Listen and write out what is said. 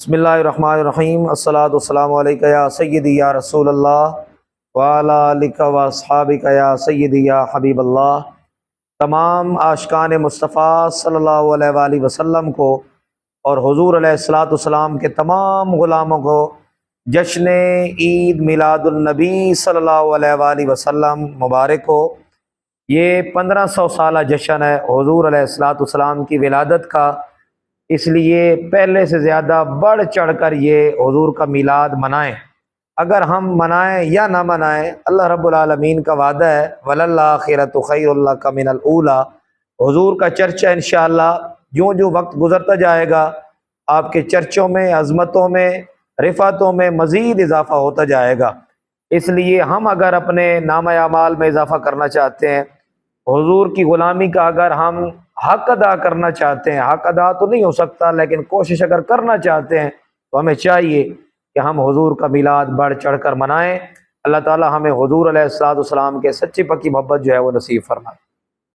بسم اللہ الرحمن الرحیم، الصلاۃ والسلام علیکہ یا سیدی یا رسول اللہ وعلیٰ آلکہ و اصحابکہ یا سیدی یا حبیب اللہ۔ تمام عاشقان مصطفیٰ صلی اللہ علیہ وآلہ وسلم کو اور حضور علیہ الصلاۃ والسلام کے تمام غلاموں کو جشن عید میلاد النبی صلی اللہ علیہ وآلہ وسلم مبارک ہو۔ یہ 1500 سالہ جشن ہے حضور علیہ الصلاۃ والسلام کی ولادت کا، اس لیے پہلے سے زیادہ بڑھ چڑھ کر یہ حضور کا میلاد منائیں۔ اگر ہم منائیں یا نہ منائیں، اللہ رب العالمین کا وعدہ ہے وَلَلْآخِرَةُ خَيْرٌ لَكَ مِنَ الْأُولَىٰ۔ حضور کا چرچہ انشاءاللہ جوں جوں وقت گزرتا جائے گا، آپ کے چرچوں میں، عظمتوں میں، رفعتوں میں مزید اضافہ ہوتا جائے گا۔ اس لیے ہم اگر اپنے نامہ اعمال میں اضافہ کرنا چاہتے ہیں، حضور کی غلامی کا اگر ہم حق ادا کرنا چاہتے ہیں، حق ادا تو نہیں ہو سکتا لیکن کوشش اگر کرنا چاہتے ہیں تو ہمیں چاہیے کہ ہم حضور کا میلاد بڑھ چڑھ کر منائیں۔ اللہ تعالی ہمیں حضور علیہ الصلوۃ والسلام کے سچی پکی محبت جو ہے وہ نصیب فرمائے۔